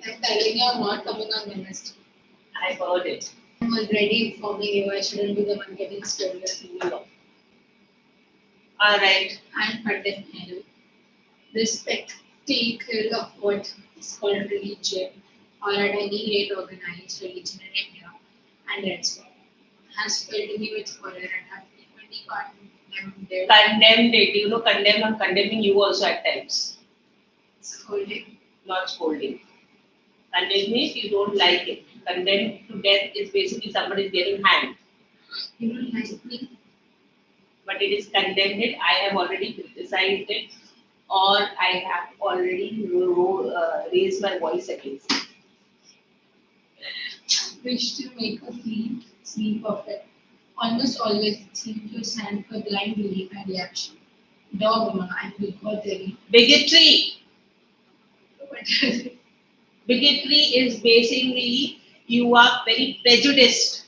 I'm telling you, I'm not coming on Wednesday. I heard it. I'm already informing you. I shouldn't be the one getting scolded. Alright. And Patel, respect, take care of what is called religion or at any rate organized religion in India and its God has filled me with horror and have frequently condemned it. Condemned it. You know, condemn, I'm condemning you also at times. Scolding. Not scolding. Condemn means you don't like it. Condemned to death is basically somebody is getting hanged. You don't like me. But it is condemned it. I have already criticized it, or I have already raised my voice against it. Wish to make a clean, seem perfect. Almost always seem to stand for blind belief and reaction. Dogma and bigotry. Bigotry. What is it? Bigotry is basically you are very prejudiced.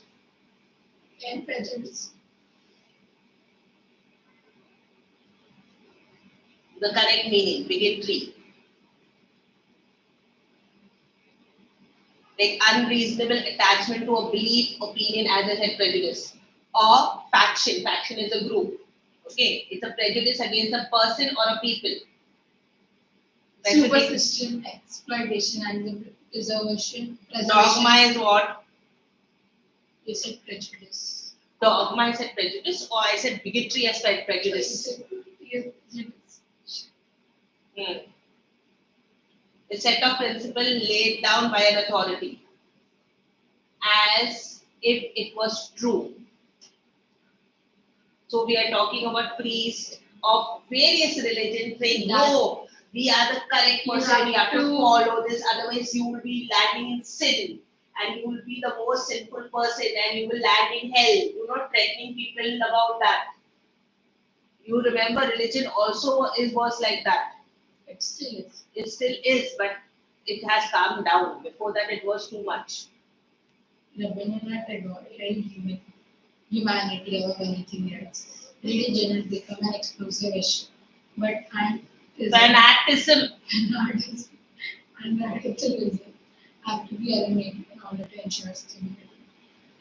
And prejudice. The correct meaning, bigotry. Like unreasonable attachment to a belief, opinion, as I said, prejudice. Or faction. Faction is a group. Okay, it's a prejudice against a person or a people. Superstition, exploitation, and the preservation. Dogma is what? You said prejudice. Dogma I said prejudice, or I said bigotry as prejudice. A set of principles laid down by an authority as if it was true. So we are talking about priests of various religions saying, no, we are the correct person, we have to follow this, otherwise you will be landing in sin and you will be the most sinful person and you will land in hell. You're not threatening people about that. You remember religion also was like that. It still is. It still is, but it has calmed down. Before that it was too much. Humanity or anything else. Religion has become an explosive issue. But Fanatism and radicalism have to be eliminated in order to ensure stability.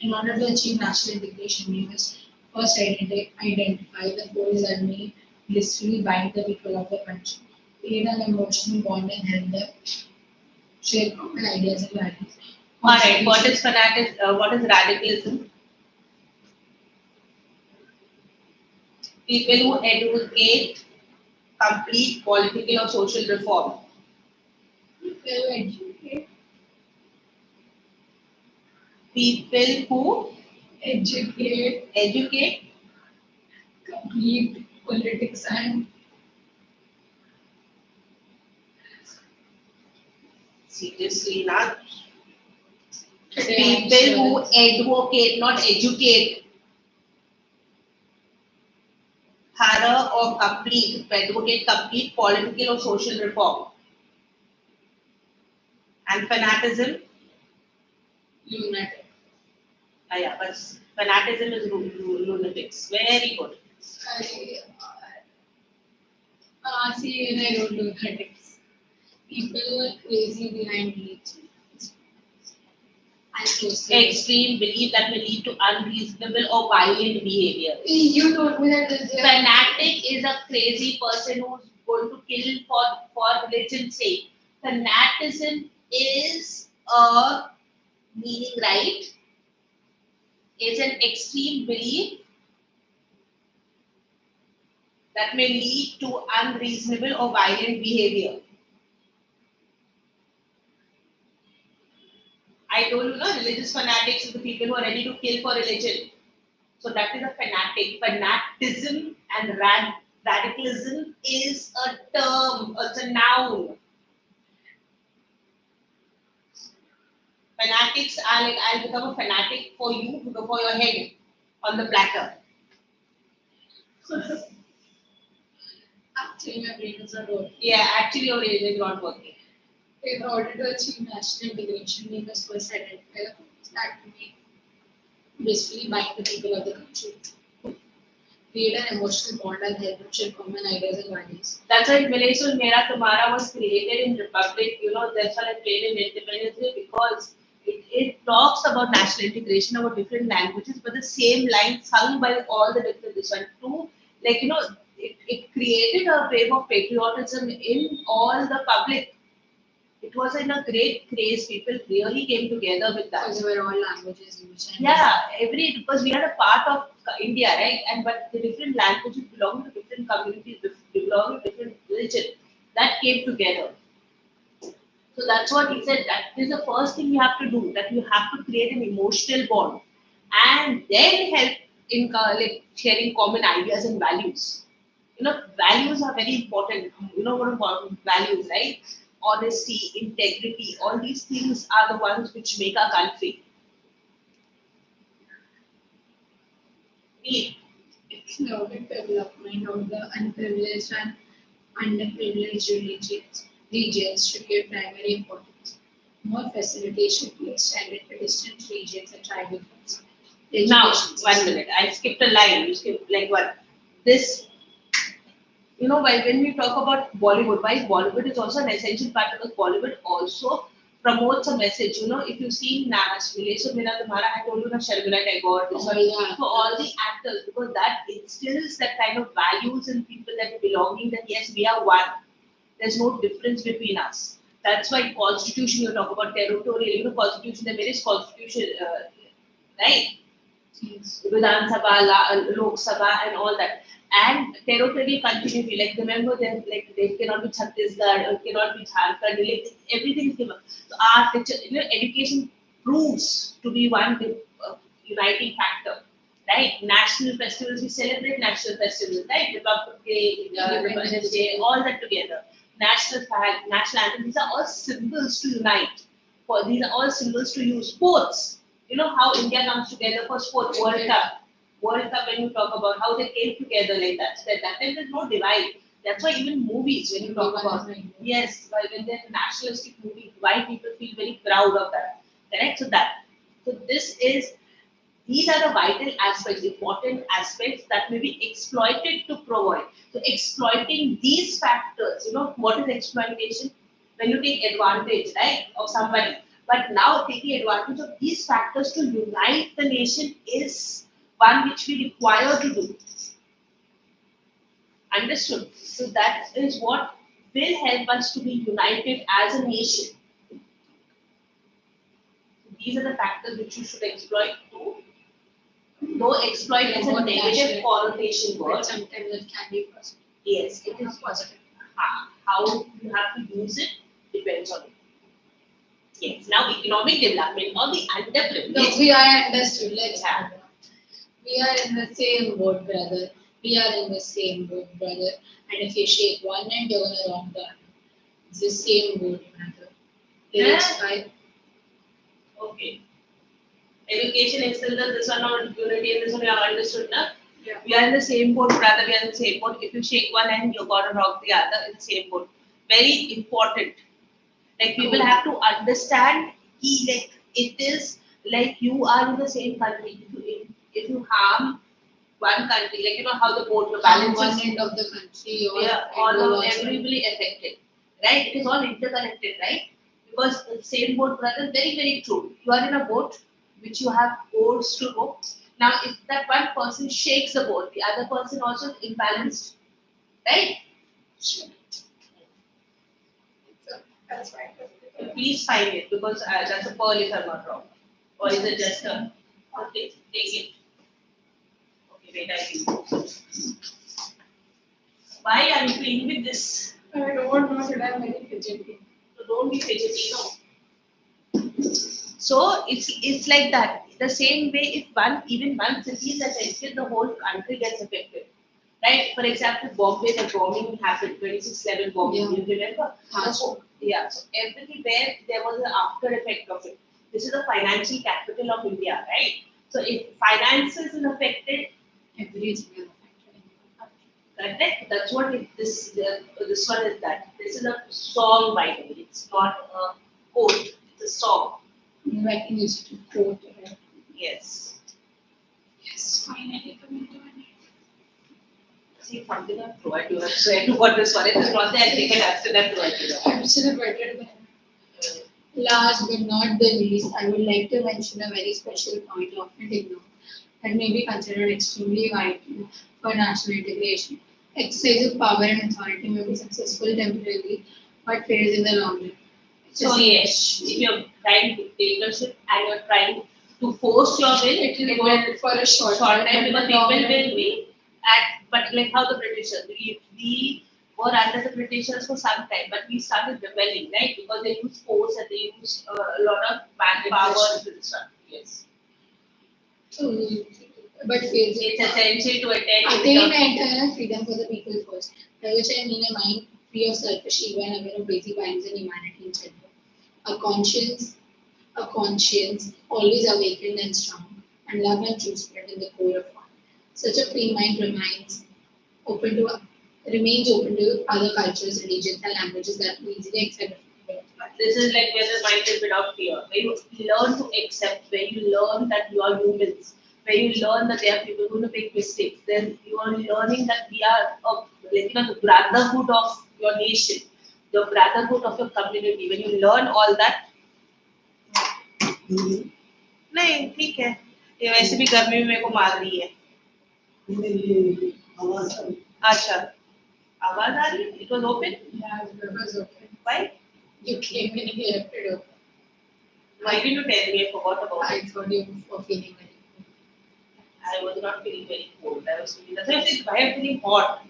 In order to achieve national integration, we must first identify the goals and may blissfully bind the people of the country, create an emotional bond and help them share common ideas and values. Alright, what is fanatism? What is radicalism? People who advocate complete political or social reform. People who educate complete politics and seriously not. People who advocate, not educate. Thorough or complete, to advocate complete political or social reform. And fanatism? lunatic. Yeah, but fanatism is lunatics. Very good. See, I don't do lunatics. People who are crazy behind religion. Extreme belief that may lead to unreasonable or violent behavior. You told me that fanatic is a crazy person who's going to kill for religion's sake. Fanaticism is a meaning, right? Is an extreme belief that may lead to unreasonable or violent behavior. I told you, religious fanatics are the people who are ready to kill for religion. So that is a fanatic. Fanaticism and radicalism is a term, it's a noun. Fanatics are like, I'll become a fanatic for you, for your head on the platter. Actually, my brain is not working. Yeah, actually your brain is not working. In order to achieve national integration, we must first identify the goals that may blissfully bind the people of the country. create an emotional bond and help them share common ideas and values. That's why Milesul Mera Tumhara was created in Republic, that's why I played in Independence Day because it talks about national integration about different languages, but the same line sung by all the different this one too. Like, it created a wave of patriotism in all the public. It was in a great craze. People really came together with that. Because they were all languages used. Yeah, because we are a part of India, right? And but the different languages belong to different communities, belong to different religion that came together. So that's what he said. That is the first thing you have to do. That you have to create an emotional bond, and then help in like sharing common ideas and values. Values are very important. You know what important values, right? Honesty, integrity, all these things are the ones which make our country. Neat. Economic development of the unprivileged and underprivileged regions should give primary importance. More facilities should be extended to distant regions and tribal groups. Now, 1 minute. I skipped a line. You skipped like what? This, when we talk about Bollywood, why Bollywood is also an essential part because Bollywood also promotes a message. If you see Nash, Vilesh Meera Tumhara, I told you na Sharmila Tagore, this one, for all the actors, because that instills that kind of values in people that belonging that yes, we are one. There's no difference between us. That's why constitution you talk about territorial, constitution, the various constitution, right? Yes. Vidhan Sabha, Lok Sabha, and all that. And territorial continuity, like remember, they cannot be Chhattisgarh, or cannot be Jharkhand, like everything is given. So our education proves to be one uniting factor, right? National festivals, we celebrate national festivals, right? Republic Day, Independence Day, all that together. National flag, national anthem, these are all symbols to unite. These are all symbols to use. Sports, how India comes together for sports, World Cup. World Cup, when you talk about how they came together like that, so that time there's no divide. That's why even movies, when you talk about, yes, when they're nationalistic movies, why people feel very proud of that. Correct? So these are the vital aspects, important aspects that may be exploited to provide. So exploiting these factors, what is exploitation? When you take advantage, right, of somebody. But now taking advantage of these factors to unite the nation is one which we require to do. Understood? So that is what will help us to be united as a nation. These are the factors which you should exploit too. Though exploit is a negative connotation word. Sometimes it can be positive. Yes, it is positive. How you have to use it depends on it. Yes. Now economic development or the underprivileged. No, we are understood. Let's have it. We are in the same boat, brother. We are in the same boat, brother. And if you shake one end, you're gonna wrong the other. It's the same boat, brother. Okay. Education is still this one on unity and this one you have understood, na? Yeah. We are in the same boat, brother. We are in the same boat. If you shake one end, you're gonna rock the other in the same boat. Very important. Like people have to understand, like it is like you are in the same country. If you harm one country, like how the boat balances. One end of the country, all of everybody affected, right? It is all interconnected, right? Because the same boat, brother, very very true. You are in a boat which you have oars to row. Now, if that one person shakes the boat, the other person also is imbalanced, right? Sure. So that's right. Please find it because that's a pearl if I'm not wrong. Or is it just a. Okay, take it. Okay, wait, I will. Why are you playing with this? I don't know, should I very fidgety? So don't be fidgety, no. So it's like that. The same way, if even one city is affected, the whole country gets affected. Right? For example, Bombay, the bombing happened, 26/11 bombing. You remember? Yeah. So everywhere there was an after effect of it. This is the financial capital of India, right? So if finances is affected, Everything is affected. correct? That's what this one is that. This is a song by the way. It's not a quote. It's a song. I can use it to quote it. Yes. Yes, finally coming to an end. say something and throw at you. I swear to God, this one is not there. I'll take an accident and throw at you. I'm still better than. Last but not the least, I would like to mention a very special point often ignored that may be considered extremely vital for national integration. Exercise of power and authority may be successful temporarily but fails in the long run. So yes, if you're trying dictatorship and you're trying to force your will, It will work for a short time time, because but people long will run, be at, but like how the Britishers, we were under the Britishers for some time, but we started rebelling, right? Because they used force and they used a lot of manpower and stuff. Yes. but fails. It's essential to Attain entire freedom for the people first, by which I mean a mind free of selfish ego and aware of basic values and humanity in general. A conscience, a conscience always awakened and strong, and love and truth spread in the core of one. Such a free mind remains open to other cultures, religions, and languages that we easily accept. This is like where the mind is without fear. Where you learn to accept, where you learn that you are humans, where you learn that there are people who make mistakes. Then you are learning that we are the brotherhood of your nation, the brotherhood of your community. When you learn all that, नहीं ठीक है ये वैसे भी गर्मी में मेरे को मार रही है अच्छा आवाज आ रही है it was open Yeah, it was okay. why You came in and you left it open. why didn't you tell me I forgot about I it thought you were feeling very cold. I was not feeling very cold I was feeling that's why I said why I'm feeling hot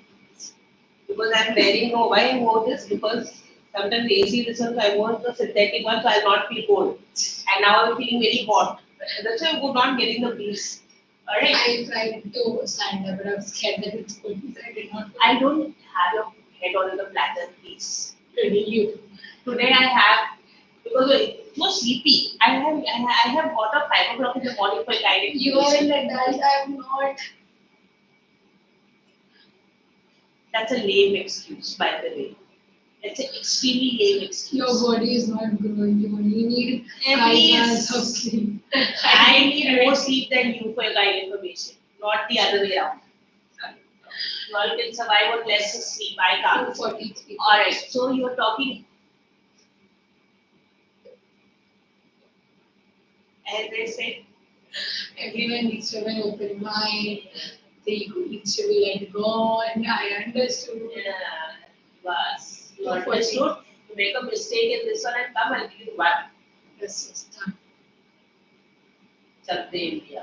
because I'm wearing why I wore this because sometimes the AC this one so I wore the synthetic one so I'll not feel cold and now I'm feeling very hot that's why I'm not getting the breeze alright I tried to stand up, but I was scared that it's cold. I did not. I don't have your head on the platter please Today you. today I have because it's so sleepy. I have got up 5 o'clock in the morning for guiding. You are an adult. I am not. That's a lame excuse, by the way. That's an extremely lame excuse. Your body is not growing. You only need Eh, 5 hours of sleep. I need more sleep than you for your guide information, not the other way around. You all can survive on less sleep. I can't. 243. Alright, so you're talking. As they said, Everyone needs to have an open mind. The ego needs to be let go. And I understood. was you understood to make a mistake in this one and come and give you one. This is done. चलते India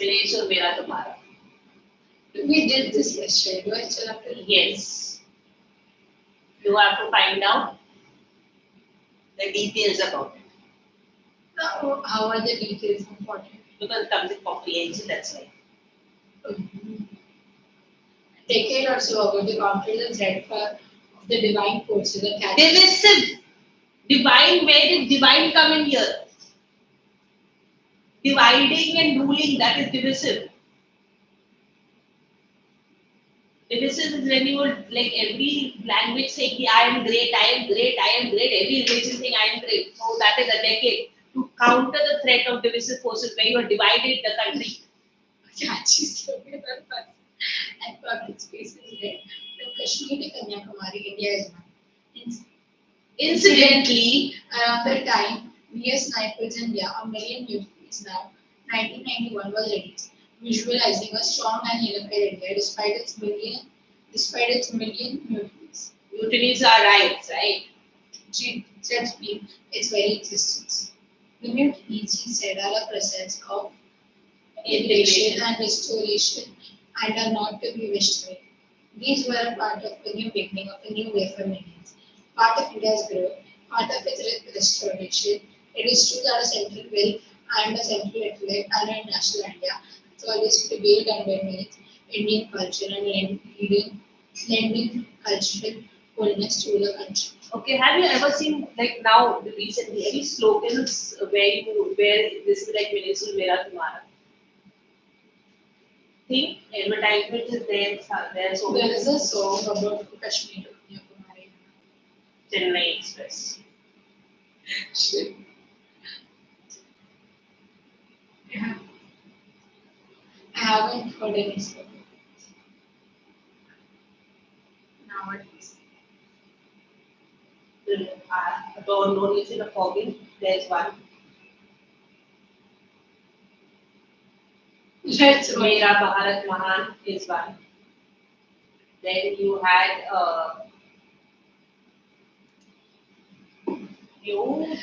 village और मेरा तुम्हारा We did this yesterday. Do I still have to? yes you have to find out the details about it Now, how are the details important? because it comes in comprehension that's why Decade or so ago, the confidence thread of the divine forces that carry. divisive divine where did divine come in here dividing and ruling that is divisive divisive is when you like every language saying I am great I am great I am great every religion saying I am great so that is a decade to counter the threat of divisive forces where you have divided the country Catchy slogan and public spaces there. From Kashmir to Kanyakumari, India is one. incidentally Around that time, VS Snipers India, a million mutinies now, 1991 was released, visualizing a strong and unified India despite its million mutinies. mutinies are rights right Threats being its very existence. The mutinies, he said, are a process of integration and restoration and are not to be wished away. These were a part of the new beginning of a new way for millions. Part of India's growth, part of its restoration. It is true that a central will and a central intellect and a national India has always prevailed under its Indian culture and lending cultural wholeness to the country. okay have you ever seen like now recently any slogans where this is like Village और मेरा तुम्हारा think advertisement is there so There is a song about Kashmir to Kanyakumari. Chennai Express Shit. Yeah. I haven't heard any song. don't know if you're fogging, there's one. Let's go. Mera Bharat Mahan is one. Then you had you.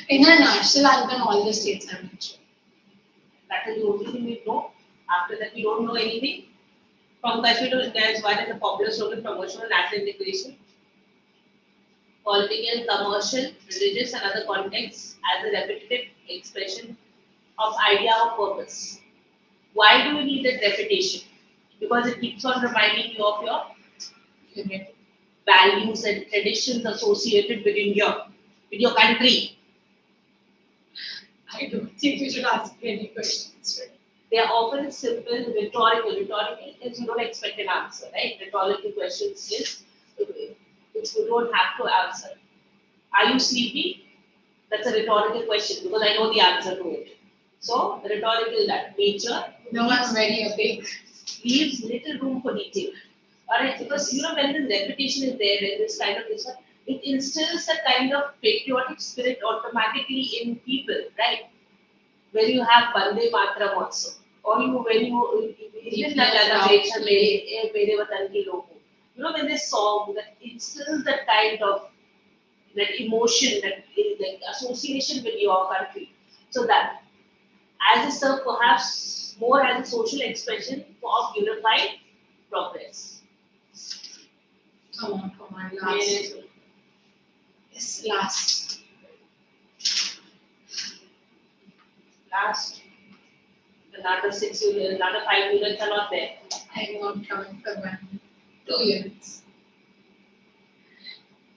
In a national anthem, all the states are mentioned. That is the only thing we know. After that, we don't know anything. From Kashmir to India is one is a popular slogan promotion of national integration. Political, commercial, religious, and other contexts as a repetitive expression of idea or purpose. Why do we need that repetition? Because it keeps on reminding you of your Unity. values and traditions associated with your country. I don't think you should ask me any questions. Right? They are often simple, rhetorical. Rhetorical is you don't expect an answer, right? Rhetorical questions is which you don't have to answer. Are you sleepy? That's a rhetorical question because I know the answer to it. So, rhetorical that nature No, I'm very awake. leaves little room for detail. Alright, because when the repetition is there in this kind of this one, it instills a kind of patriotic spirit automatically in people, right? Where you have Bande Mataram also. Or when you even Mere Watan Ke Logo. When this song that instills that kind of that emotion, that like association with your country. So that as a serve perhaps more as a social expression of unified progress. Come on, last. Yes, last. Last. Another 6 units, another 5 units are not there. I'm not coming for 2 units.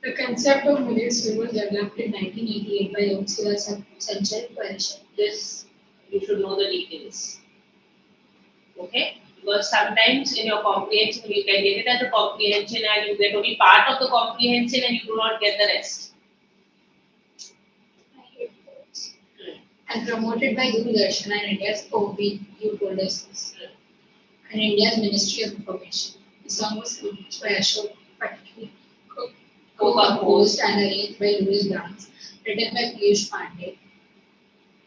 The concept of military was developed in 1988 by Oxford Central Coalition. This, you should know the details. Okay? Because sometimes in your comprehension, you can get it as a comprehension and you get only part of the comprehension and you do not get the rest. I hate those. And promoted by Doordarshan and India's OB, you told us this. And India's Ministry of Information. The song was composed by Ashok Patki, co-composed and arranged by Louis Brands, written by Piyush Pandey.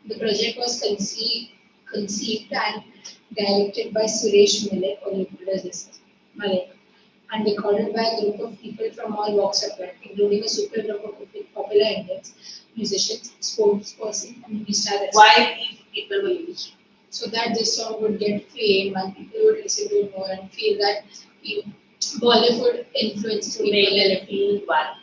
The project was conceived and directed by Suresh Malik, or you told us this, Malik, and recorded by a group of people from all walks of life, including a super group of popular Indians, musicians, sportspersons, and movie stars. Why these people were used? So that this song would get fame and people would listen to it more and feel that Bollywood influenced To make it feel one.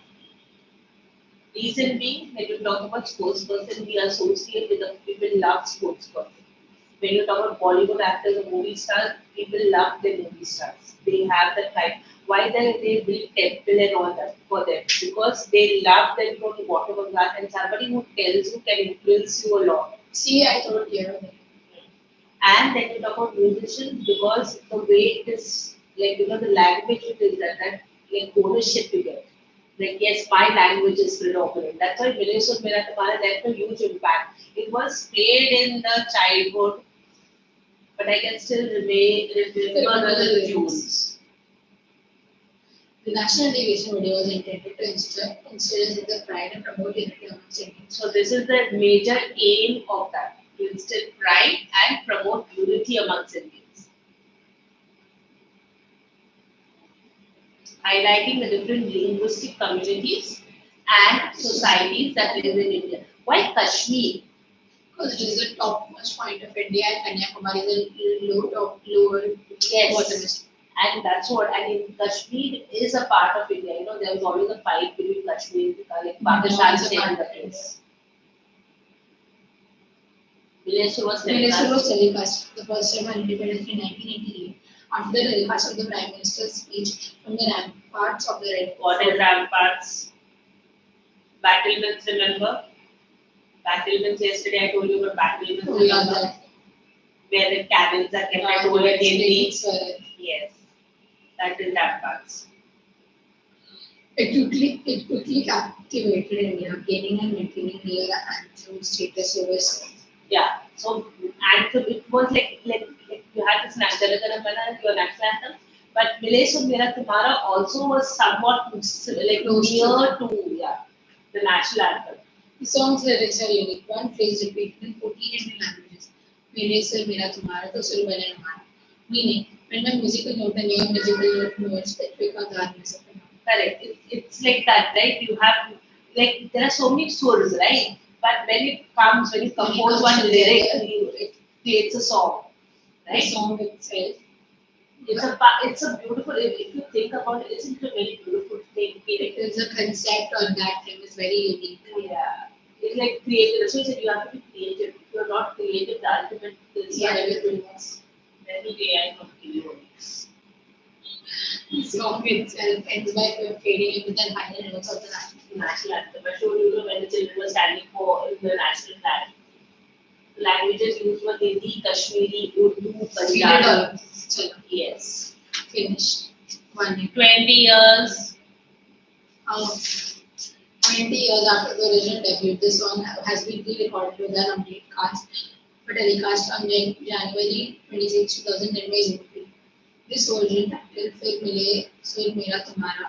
Reason being, when you talk about sports person, we associate with the people love sports person. When you talk about Bollywood actors or movie stars, people love their movie stars. They have that type. Why they build temple and all that for them? Because they love them from the bottom of that, and somebody who tells you can influence you a lot. See, I told you. And then you talk about musicians because the way it is, like the language it is that like ownership you get. Like yes, my language is predominant. That's why Village of Mera Tumhara left a huge impact. It was played in the childhood, but I can still remember the tunes. The national delegation video was intended to instill in the pride and promote unity amongst Indians. So this is the major aim of that, to instill pride and promote unity amongst Indians. Highlighting the different linguistic communities and societies that live in India. Why Kashmir? Because it is the topmost point of India and Kanyakumari is the lower bottommost. And that's what, and in Kashmir is a part of India. There was always a fight between Kashmir and Pakistan staying the place. Bilaspur was telecast the first time on independence in 1988 after the telecast of the Prime Minister's speech from the ramparts of the Red Fort. What is ramparts? Battlements, remember? Battlements, yesterday I told you about battlements. Oh, yeah, where the cannons are kept at over Yes, that is ramparts. It quickly captivated India, gaining and maintaining near anthem status over. Yeah, so anthem, it was like you had this national your national anthem, but Village of Mera Tumhara also was somewhat like near to the national anthem. The song's lyrics are unique. One phrase repeated in 14 Indian languages. मेरे सिर मेरा तुम्हारा तो सुर बने हमारा. Meaning, when the musical note and your musical note merge, that we can't harness it. Correct. It's like that, right? You have like there are so many swords, right? But when you compose one lyric, it creates a song, The right? song itself. It's a beautiful. If you think about it, it's a very beautiful thing. Because the concept on that thing is very unique. Yeah. It's like creative. That's why I said you have to be creative. If you're not creative, the ultimate is Yeah, everything was. then the AI will kill you. The song itself ends by fading into the final notes of the National anthem. I showed you when the children were standing for the national flag. Languages used were Hindi, Kashmiri, Urdu, Punjabi. Chalo, Yes. finished. 20 years. 20 years after the original debut, this song has been re-recorded with an update cast for telecast on January 26, 2010 by Zee. This version, titled Fir Mile Sur Mera Tumhara,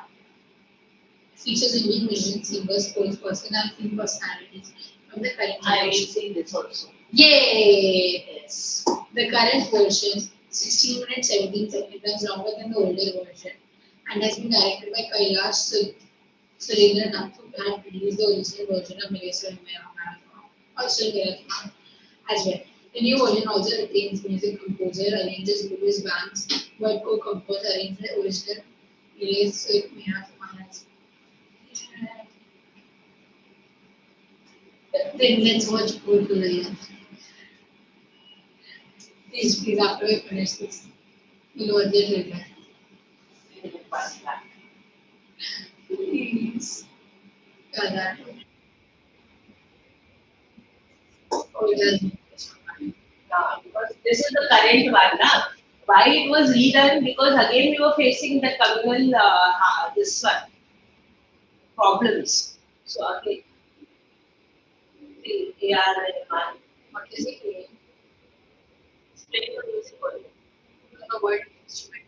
features Indian musicians, singers, spokesperson, and film personalities from the current I will generation. sing this also. Yay! Yes. The current version, 16 minutes 17 seconds, is longer than the older version and has been directed by Surendranath, who had produced the original version of Mileswar or Surmera as well. The new version also retains music composer, arranges Louis Banks, but co-composed arranged the original Mileswar Then let's watch Bhol Bhulaiya. Please, after we finish this, we'll watch the trailer. Please. Yeah, that. Oh, it does. Because this is the current one, na? Why it was redone? Because again we were facing the communal this one problems. So again, the AR Rahman. What is it? Explain the music for you. I don't know what instrument.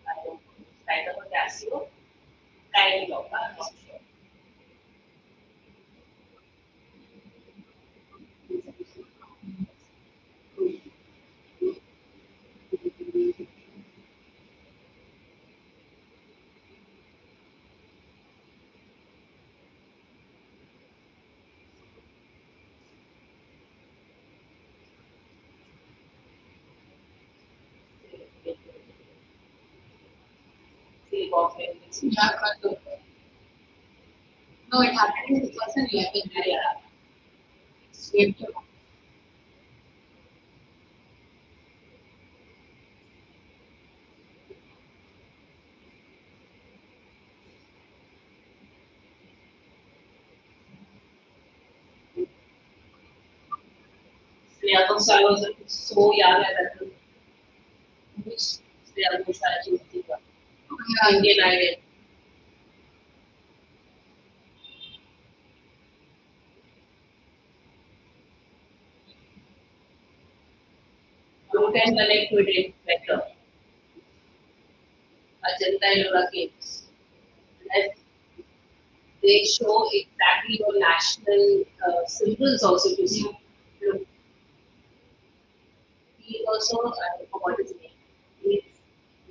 I don't know. It's kind of a Casio, kind of. I'm not sure. See, what makes it. Yeah, but no, it happened in 2011. Right? Yeah. It's weird to Shreya Ghoshal was so young at that time. which Shreya Ghoshal, she was the one. yeah, Indian Idol. You can connect with it better. Ajanta Ellora Caves. And they show exactly your national symbols also to see. Look, he is also, I forgot his name. He is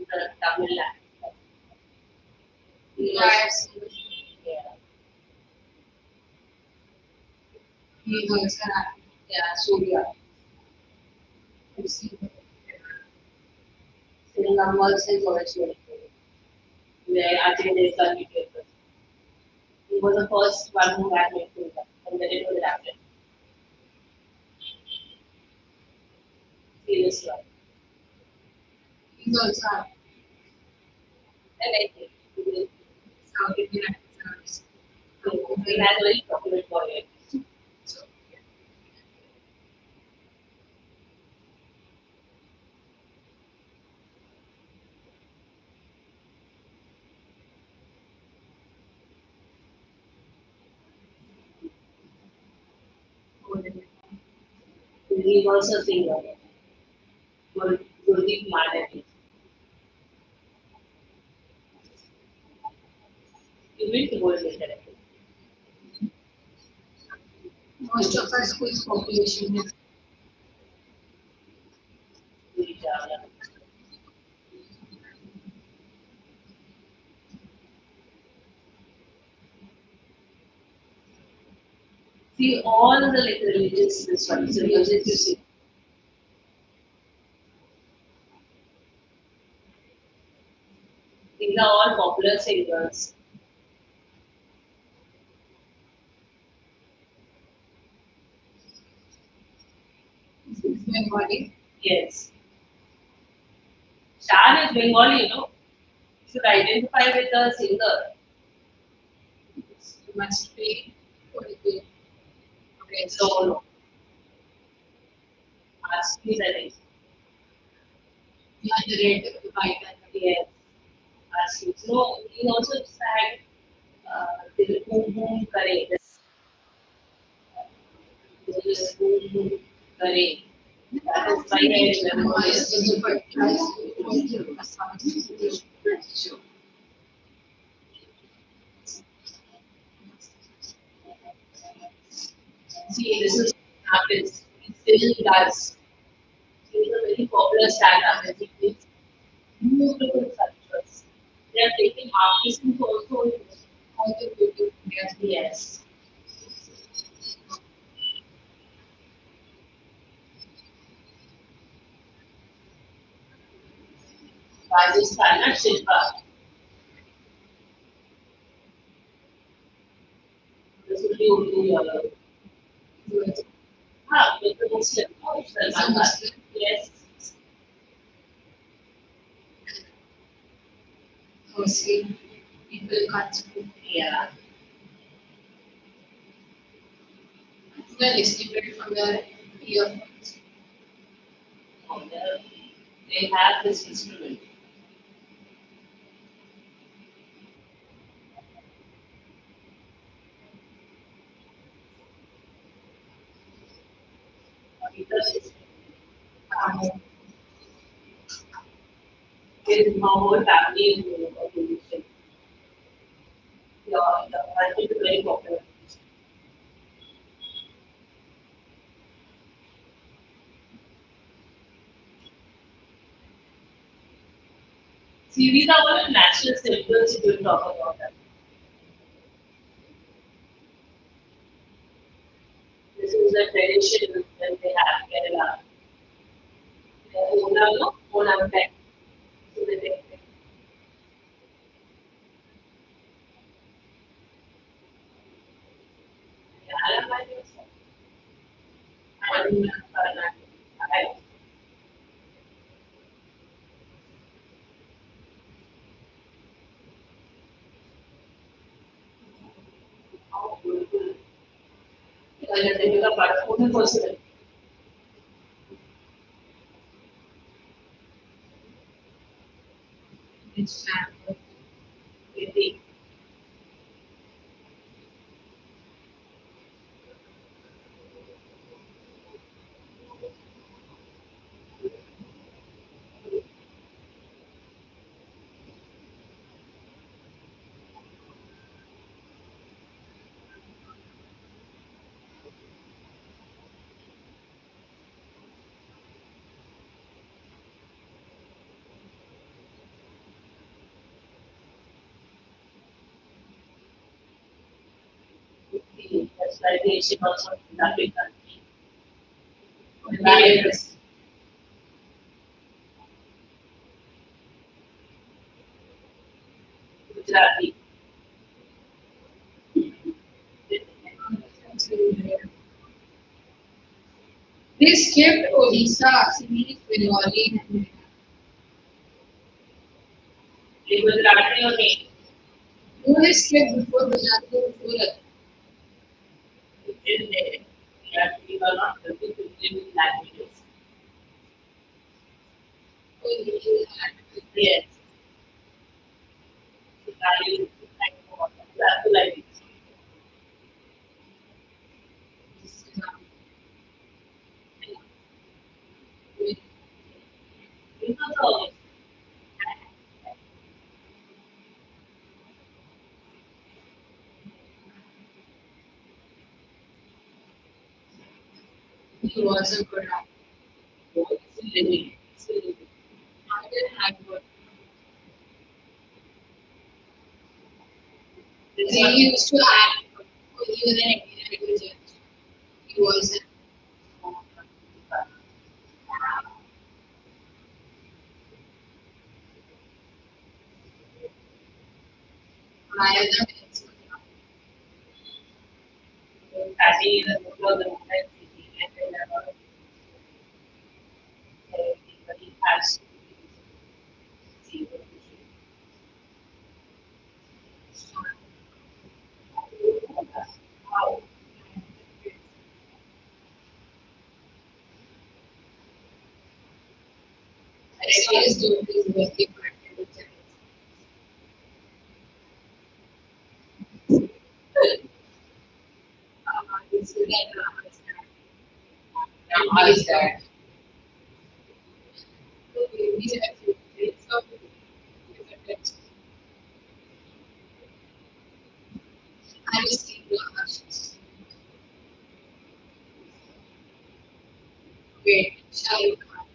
the Tamil Nadu. He yeah, was, I've seen it. yeah, He's also happy. yeah, Surya. I've seen it. Singam was his original name, where Ajay Devgan became the. He was the first one who had made Singam, and then it was adapted. Seriously. He's also happy. And I think he will. South Indian actors. He has a very popular voice. So, He is also a singer. Gurdeep Madhavi. will towards it directly. Most of our school's population is See, all the like religious this one, so music you see. These are all popular singers. Bengali. Yes. Shan is Bengali, you know. You should identify with the singer. You must be political. No, no. Ask me the name. Yeah, the red, the white, and the Yes. Ask me. No, he also sang the boom boom kare. This boom boom kare. That is why I remember Highest this. level for class. See, this is happens. He still does. He is a very popular stand-up. He gives beautiful sculptures. They are taking artists also. All the beauty. Yes. Rajasthan, not Shilpa. This will be Urdu. With the Muslim. Oh, Salman Khan. Yes. Mostly people can't speak. Yeah. Well, escaped from the earphones. And, they have this instrument. Because it's with my whole family is a musician. Yeah, I think it's very popular. See, these are all national symbols if you talk about them. This is the tradition that they have Kerala. Onam, no? Onam time. So they take Kerala by yourself. And I how beautiful. And they become part of Onam also. It's Really. That's why the Asian also in Africa. Yes. Gujarati. They skipped Odisha, Assamese, Bengali, and The Gujarati or me. who they skipped before Gujarati before it. In there. That we are not going to live with languages. Yes. I like like He was a good actor. Still living. Still living. I didn't have good. He used to act. He was an Indian judge. He was an higher than Starting in the middle of the movement, and then everybody has to see what you how I always do his birthday party with them. It's that how is that? babies have few traits of different. I just think Raj. Wait, Shahrukh Khan.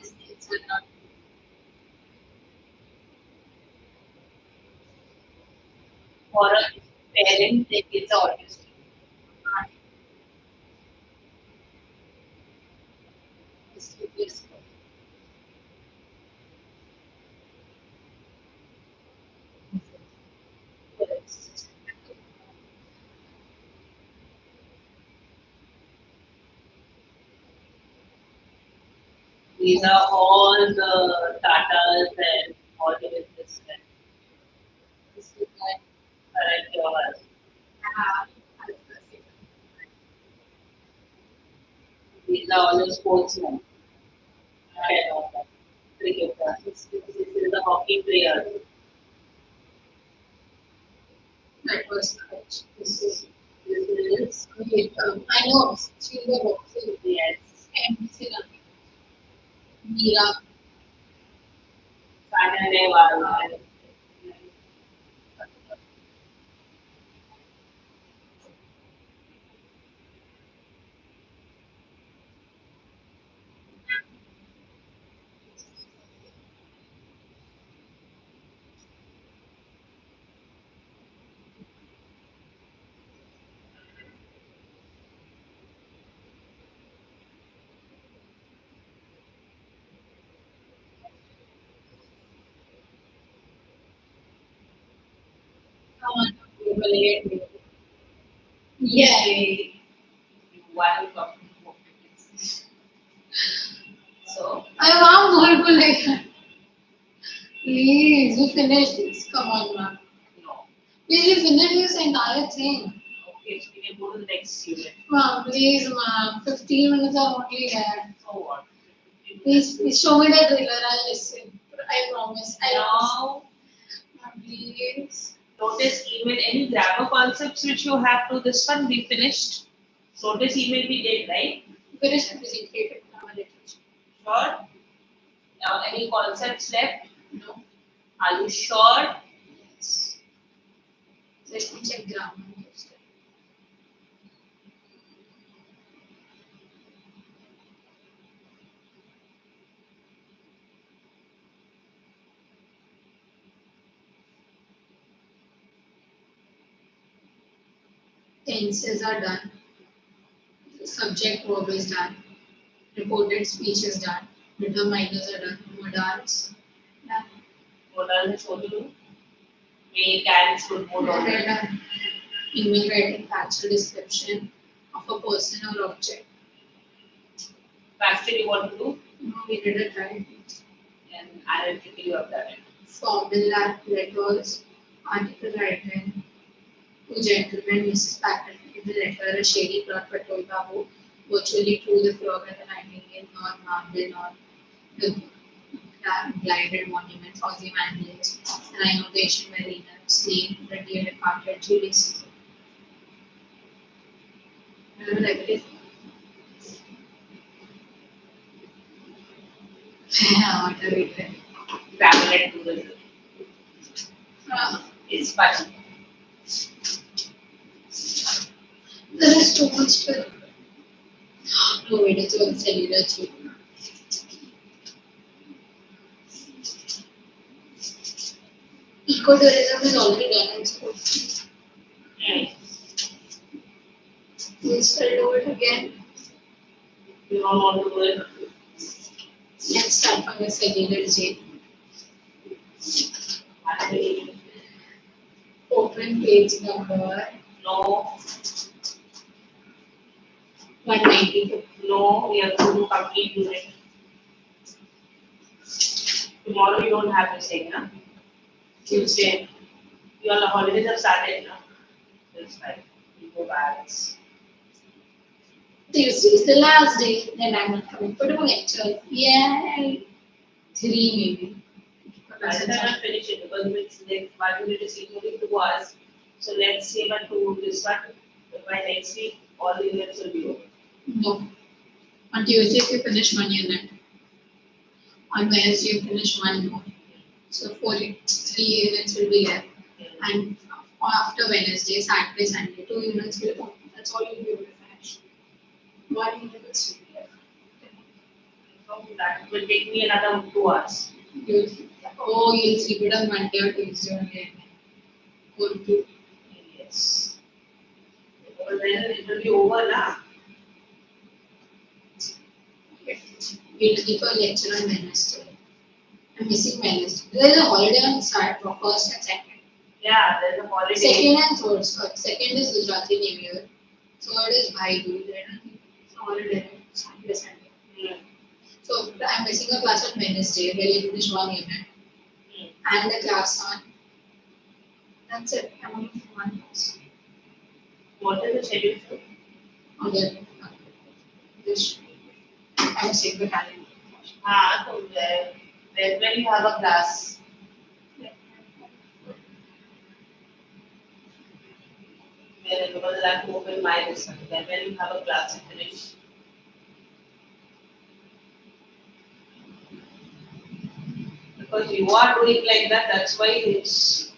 His kids are not. For a parent, their kids are autistic. His kids. These are all the Tatas and all the businessmen. This is like, Correct yours. I These are all the sportsmen. I know that. Cricketer. This is the hockey player. that was Raj. This is Okay, I know. She's the boxer. yes. And Sina. Mira. Sana Nehwal. Come on. Global. Yeah. Yay. One of so I want more like please, you finish this. Come on, ma'am. no. Please, you finish this entire thing. Okay, so we can go to the next unit. Ma'am, please, ma'am. 15 minutes are only there. So what? Please show me the trailer. I'll listen. I promise. I promise. Now Ma'am, please. notice email any grammar concepts which you have to this one we finished. Notice email we did, right? Finish the creative grammar literature. Sure. Now any concepts left? No? Are you sure? Yes. Let me check grammar. Tenses are done. Subject verb is done. Reported speech is done. Determiners are done. Modals. Done. What are the total? May can should mode on They're done. Email writing factual description of a person or object. Factory you want to do No, we did it right. and analytically you have done it. Formula letters, article written. Two gentlemen, Mrs. Packard, in the letter, a shady plot for told Babu, virtually through the frog and the nightingale, nor marble, nor the glided monument, Ozymandias, and I know the Asian mariner, slave, the dear departed Julius. Remember like it? Yeah, what a reader. Grammar to the Uh, it's funny. There is too much to. No, wait, it's all cellular chip. Ecotourism is already done in school. We'll still do it again. You don't want to do it. Let's start from the cellular jail. Actually, Open page number no, 192. no, we have to do complete unit. Tomorrow you don't have this thing, huh? Tuesday. Your holidays have started now. It's like you go back. Tuesday is the last day, then I'm not coming for the lecture. Yay! 3 maybe. By the time I finish it, because it's next 1 minute is only 2 hours. So let's see about to this one. By next week, all the units will be over. No. On Tuesday, if you finish 1 unit. On Wednesday, you finish 1 more. So 3 units will be there. And after Wednesday, Saturday, Sunday, 2 units will come. That's all you'll be able to finish. 1 unit will still be there. So that will take me another 2 hours. You'll sleep it on Monday or Tuesday only. Or 2. Yes. But then it will be over now. We'll keep a lecture on Wednesday. I'm missing Wednesday. There is a holiday on first and second. Yeah, there's a holiday. Second and third. Second is Gujarati New Year. Third is Bhai Dooj. It's a holiday. Saturday, Sunday. So I'm missing a class on Wednesday where you finish 1 unit. And the class on. That's it. I'm only for 1 class. What is the schedule for? Okay. This. I'm missing the calendar. So then when you have a class. Because I have to open my this one. Then when you have a class, you finish. Because you are doing like that, that's why it's.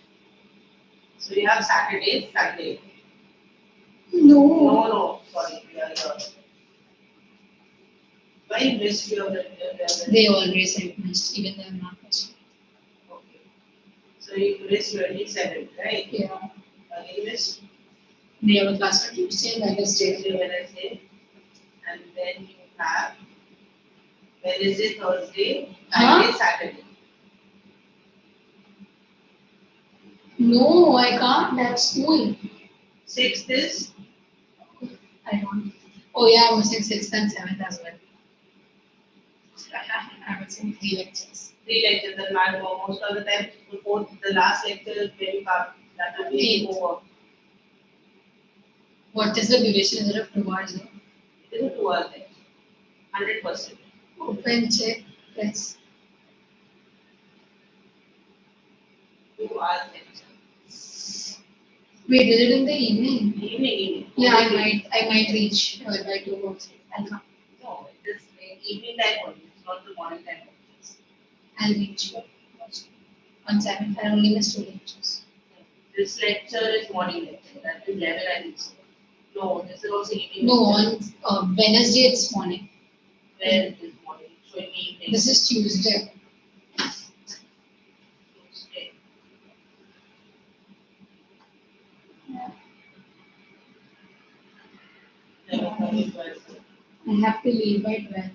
So you have Saturday, Sunday. No, sorry. Yeah. Why you missed your They always have missed, even though I'm not missing. Okay. So you missed 27, right? Yeah. Again missed They have a class on Tuesday and Wednesday. Wednesday. And then you have Wednesday, Thursday, Huh? Friday, Saturday. No, I can't. That's school. 6th is I don't. Oh yeah, I'm missing 6th and 7th as well. I'm missing 3 lectures. 3 lectures, and most of the time, before the last lecture is very far. That will be 8. over. What is the duration? Is it of 2 hours? No? It is a 2 hours lecture. 100%. Open, check, press. 2 hours lecture. Wait, is it in the evening? Evening. Yeah, I might reach by 2 or 3. I'll come. No, it is evening time only. It's not the morning time only. I'll reach on 7th. I only missed 2 lectures. This lecture is morning lecture. That is 11, I think so. No, this is also evening. No, lecture. on Wednesday it's morning. Where it is morning? So in evening. This is Tuesday. Tuesday. I have to leave by 12.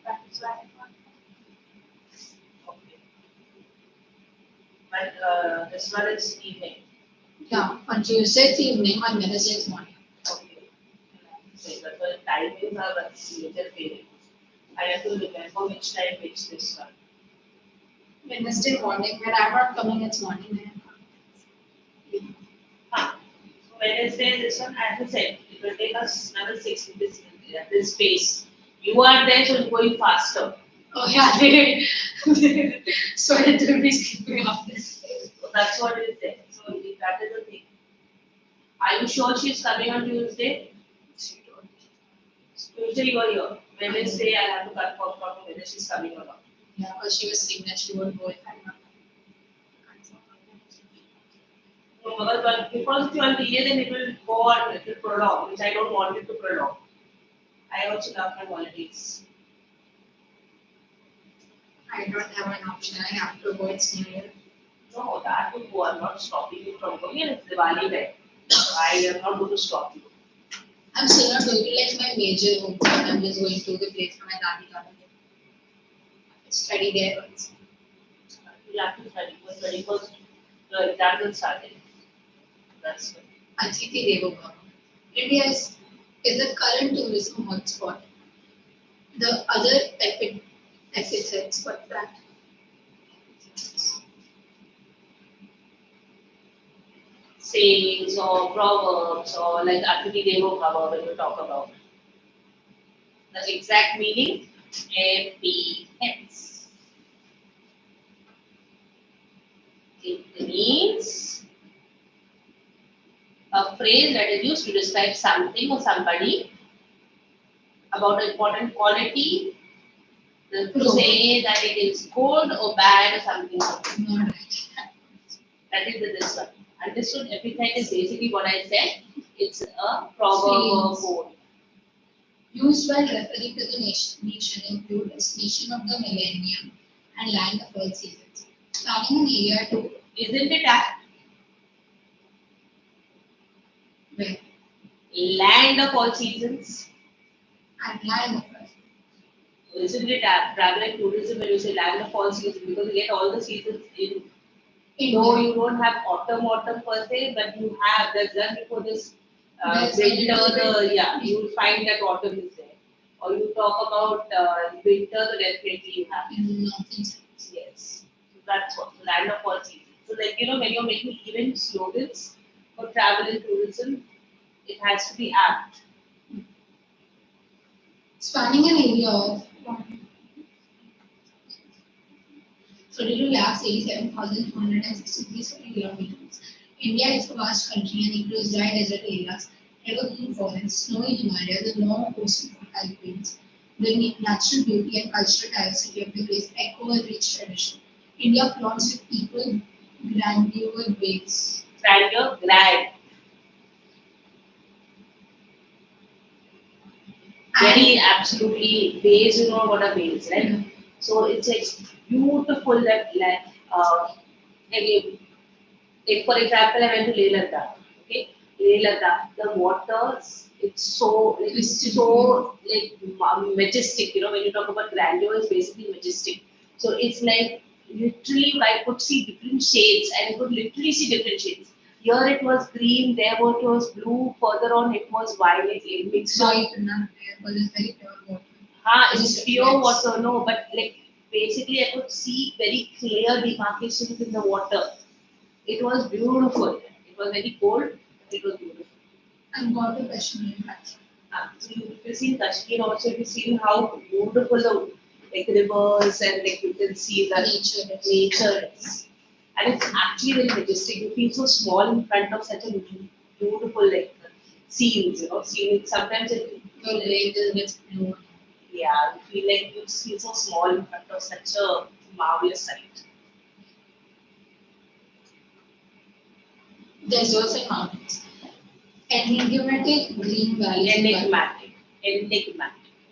That's why. Okay. But this one is evening. Yeah, on Tuesday it's evening, on Wednesday it's morning. Okay. So but the timings are major variable. I have to remember which time which this one. Wednesday morning, when I'm not coming, it's morning. So Wednesday, this one, as I said, it will take us another 6 minutes at this pace. You are there, so it's going faster. Oh yeah, so it will be skipping off this. So that's what it is there. So that is the thing. Are you sure she's coming on Tuesday? Tuesday you are here. Wednesday I have to confirm from whether she's coming or not. Yeah, because she was saying that she won't go if I'm not. No, because if you want to delay, then it will go on, it will prolong, which I don't want it to prolong. I also love my holidays. I don't have an option. I have to go. It's New Year. No, that will go. I'm not stopping you from going, and it's Diwali day. I am not going to stop you. I'm still not going to like my major hometown. I'm just going to the place for my dadi dada. Study there once. You have to study for 21st. The exam will start. That's it. Atithi Devo Bhava. India is the current tourism hotspot. The other epithets for that. Sayings or proverbs or like Atithi Devo Bhava when we talk about. The exact meaning, epithets. It means a phrase that is used to describe something or somebody about an important quality, to say that it is good or bad or something. Not right. That is this one. Understood? Epithet is basically what I said. It's a proverb or quote. Used while referring to the nation include destination of the millennium and land of all seasons. Planning an area to Isn't it apt? where Land of all seasons. and land of all. Isn't it apt? Travel and tourism when you say land of all seasons because you get all the seasons in. Though you don't have autumn per se, but you have there's just before this There's winter, you will find that autumn is there. Or you talk about winter, definitely you have. In northern sides. Yes. So that's what land of all seasons. So like when you're making even slogans for travel and tourism, it has to be apt. Spanning an area of 32,87,463 square kilometers. India is a vast country and includes dry desert areas, evergreen forests, snowy Himalayas, and long coastal alpines. The natural beauty and cultural diversity of the place echo a rich tradition. India flaunts with equal grandeur ways. Grandeur, grand. Very absolutely based on what a base, right? So it's beautiful that like for example, I went to Leh Ladakh. Okay, Leh Ladakh, the waters, it's so like majestic. When you talk about grandeur, it's basically majestic. So it's like literally I could see different shades, and I could literally see different shades. Here it was green, there it was blue, further on it was violet, mixed So up. it was very pure water. It's pure water, no, but like basically I could see very clear demarcations in the water. It was beautiful. It was very cold, but it was beautiful. And got a Kashmir hat. Absolutely. If you've seen Kashmir also, if you've seen how beautiful the like rivers and like you can see the nature is. And it's actually very majestic. You feel so small in front of such a beautiful like scenes, scenic. Sometimes it Your range is blue. yeah, you feel like you feel so small in front of such a marvelous sight. Deserts and mountains. Enigmatic green valleys. Enigmatic.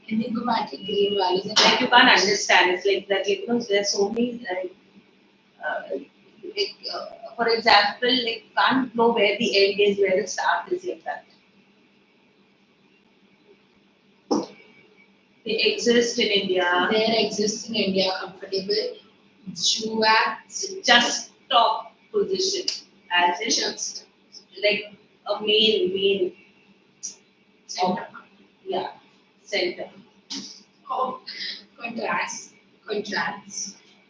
Enigmatic green valleys. Like you can't understand. It's like that. There's so many. For example, like can't know where the end is, where the start is, like that. They exist in India. There exists in India comfortable Just top position, as in just like a main center. Center. Oh, contrasts.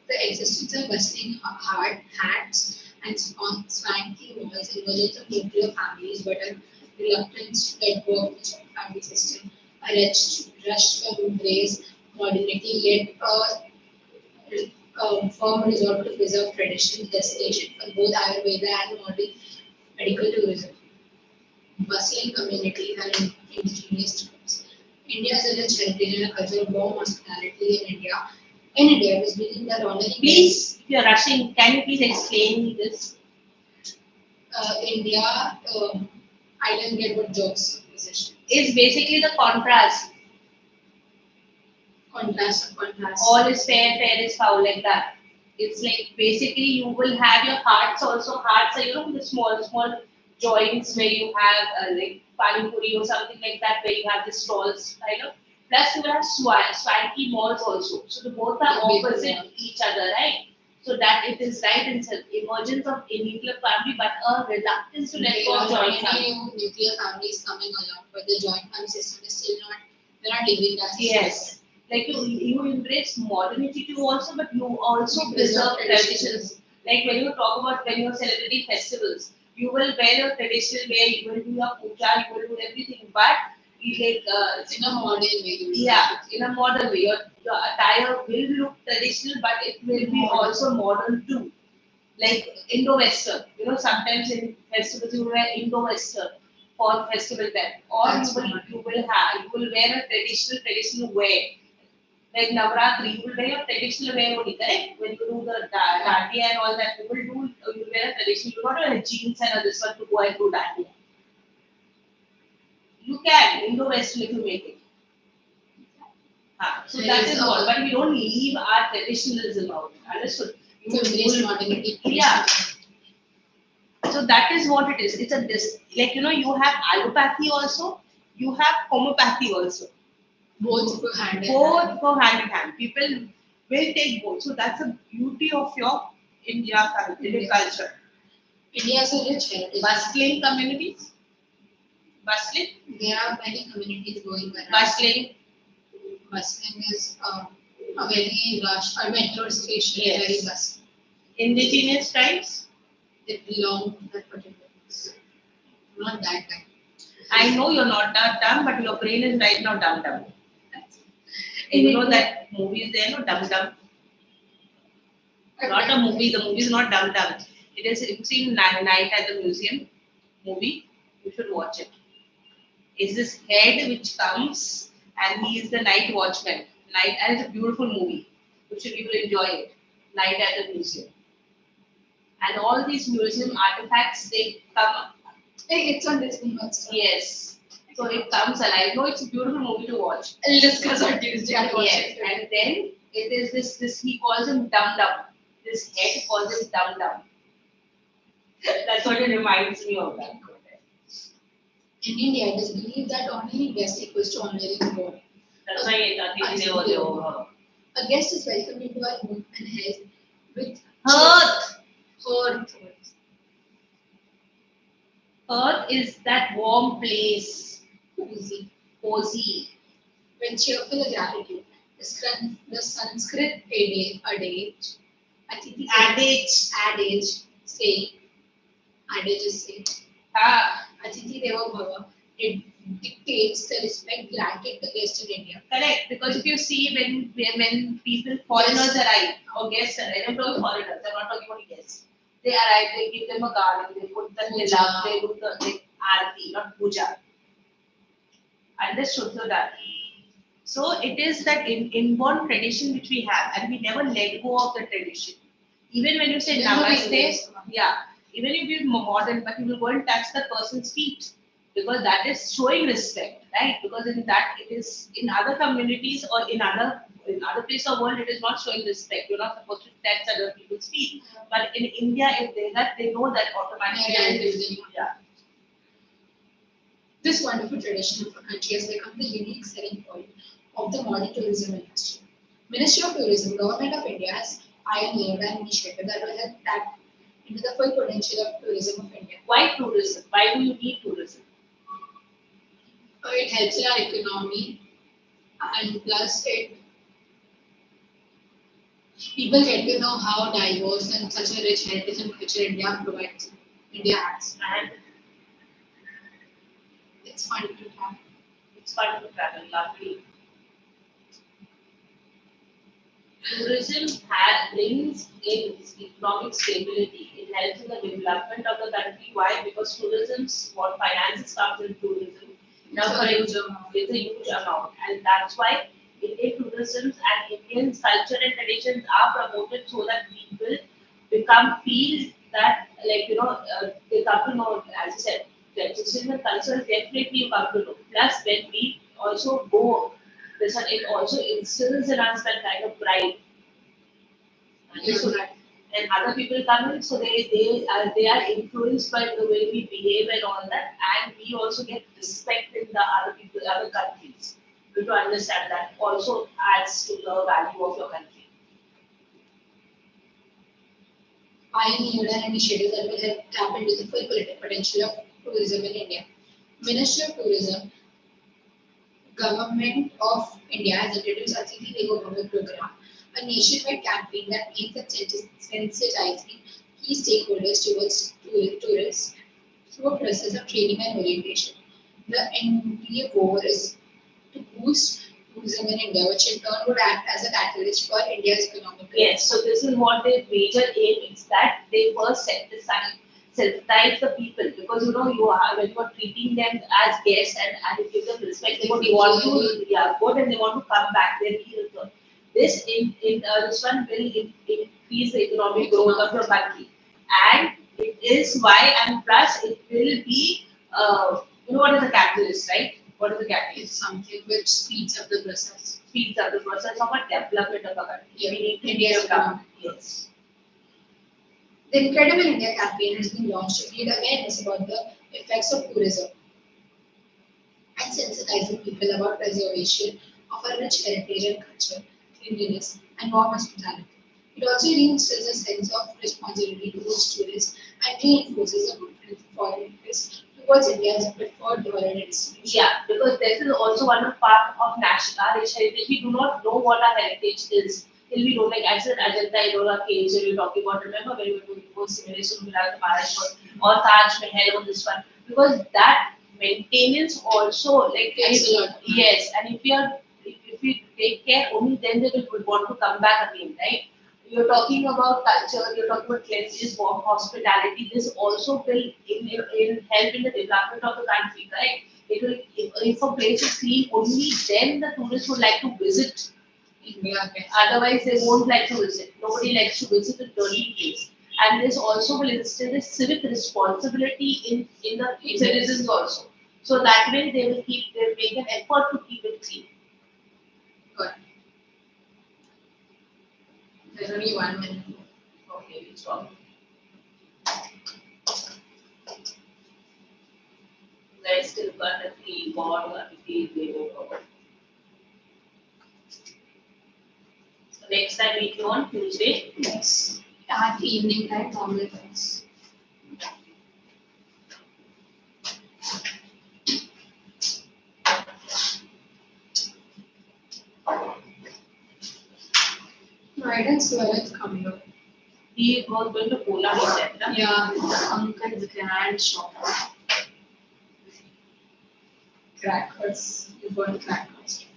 The existence of bustling hard hats and swanky walls in versions of nuclear families, but a reluctance to let go of the joint family system. A rush to embrace modernity, yet a firm resolve to preserve tradition, destination for both Ayurveda and modern medical tourism. Bustling communities and indigenous tribes. India has a rich heritage and a culture of warm hospitality in India. In India, it is believed that honoring Please, if you're rushing, can you please explain this? India, I didn't get what jobs position. It's basically the contrast. Contrast. All is fair, fair is foul, like that. It's like basically you will have your hearts also. Hearts are, the small joints where you have like pani puri or something like that, where you have the stalls, kind of. Plus you will have swanky malls also. So the both are opposite each other, right? So that it is right in emergence of a nuclear family, but a reluctance to let go of joint family. Nuclear families coming along, but the joint family system is still not. They're not leaving that. Yes. Like you embrace modernity too also, but you also preserve traditions. Like when you talk about when you're celebrating festivals, you will wear your traditional wear, you will do your puja, you will do everything, but in a modern way. Yeah, in a modern way. Your attire will look traditional, but it will be also modern too. Like Indo-Western, sometimes in festivals you wear Indo-Western for festival time, or you will wear a traditional wear. Like Navratri, you will wear your traditional wear only, correct? When you do the dandiya and all that, you will wear a traditional. You will not wear jeans and this one to go and do dandiya. You can Indo-Western if you make it. So that is what, but we don't leave our traditionalism out. Understood? You embrace modernity. Yeah. So that is what it is. It's like you have allopathy also, you have homeopathy also. Both go hand in hand. People will take both. So that's the beauty of your Indian culture. India has a rich heritage. Bustling communities. Bustling. There are many communities going around. Bustling. Bustling is a very rush. A metro station. Yes. Very bustling. Indigenous tribes. They belong to that particular place. Not that time. I know you're not that dumb, but your brain is right now dumb. You know that movie is there, no? Dumb. Not a movie. The movie is not dumb. It is. You've seen Night at the Museum movie. You should watch it. It's this head which comes and he is the night watchman. And it's a beautiful movie. You will enjoy it. Night at the Museum. And all these museum artifacts, they come. It's on Disney Plus. Yes. So it comes alive. No, it's a beautiful movie to watch. I'll discuss on Tuesday. Yes. And then it is this he calls him Dum. This head calls him Dum. That's what it reminds me of that. In India, it is believed that honoring guests equals to honoring God. That's why a guest is welcomed into our home and held with Earth. Earth is that warm place. Cozy. When cheerful gratitude. The Sanskrit adage saying Atithi Deva Bhava, it dictates the respect granted to guests in India. Correct, because if you see when people, foreigners arrive, or guests arrive, I'm talking foreigners, I'm not talking about guests. They arrive, they give them a garland, they put the tilak, they do the arati, not puja. Understood, so it is that inborn tradition which we have, and we never let go of the tradition. Even when you say namaste, even if you're modern, but you will go and touch the person's feet, because that is showing respect, right? Because in that it is in other communities or in other places of the world, it is not showing respect. You're not supposed to touch other people's feet. But in India, if they know that automatically. This wonderful tradition of a country has become the unique selling point of the modern tourism industry. Ministry of Tourism, Government of India has pioneered an initiative that will help tap into the full potential of tourism of India. Why tourism? Why do you need tourism? It helps in our economy, and plus people get to know how diverse and such a rich heritage and culture India has. And it's fun to travel. It's fun to travel, lovely. Tourism brings in economic stability. It helps in the development of the country. Why? Because what finances comes in tourism. Now, it's a huge amount, and that's why Indian tourism and Indian culture and traditions are promoted so that people feel that, like, they come to know, as you said, tradition and culture, definitely you come to know. Plus, when we also go, this one, it also instills in us that kind of pride. And other people come in, so they are influenced by the way we behave and all that, and we also get respect in the other people, other countries. You to understand that also adds to the value of your country. Pioneered an initiative that will help tap into the full potential of tourism in India. Ministry of Tourism, Government of India has introduced a Atithi Devo Bhava program, a nationwide campaign that aims at sensitizing key stakeholders towards tourists through a process of training and orientation. The NDA goal is to boost tourism in India, which in turn would act as a catalyst for India's economic growth. Yes, so this is what their major aim is, that they first sensitize the people, because you are, when you are treating them as guests and you give them respect, they want to go and they want to come back. They return. This this one will increase the economic growth of your country, and it is why, and plus it will be what is the catalyst, right? What is the catalyst? It's something which speeds up the process. Speeds up the process of a development of a country. Yeah, We need to India's develop. Yes. The Incredible India campaign has been launched to create awareness about the effects of tourism and sensitizing people about preservation of our rich heritage and culture, cleanliness, and warm hospitality. It also reinstills a sense of responsibility towards tourists and reinforces a confidence of foreign tourists towards India as a preferred holiday destination. Yeah, because this is also one of part of national our rich heritage. We do not know what our heritage is till we know, like I said, Ajanta, Ellora caves, we were talking about. Remember when we were doing both simulation of Maharashtra or Taj Mahal on this one? Because that maintenance also, like, Takes a lot. yes, and if we take care, only then they will want to come back again, right? You're talking about culture, you're talking about cleanliness, warm hospitality. This also will help in the development of the country, right? It will, if a place is clean, only then the tourists would like to visit. India. Otherwise, they won't like to visit. Nobody likes to visit a dirty place. And this also will instill a civic responsibility in the citizens also. So that way they will make an effort to keep it clean. Good. There's only 1 minute. Okay, it's wrong. Let's still got a free board or a free video. So next time meet you on Tuesday. Yes. At evening time, normal times. Right, and Swarat's coming up. He was going to Poland, he said, na? Yeah, uncle's grand shop. Crackers. You're going to crackers.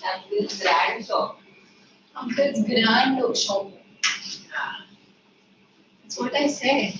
And this grand shop. Uncle's grand shop. Ah. That's what I said.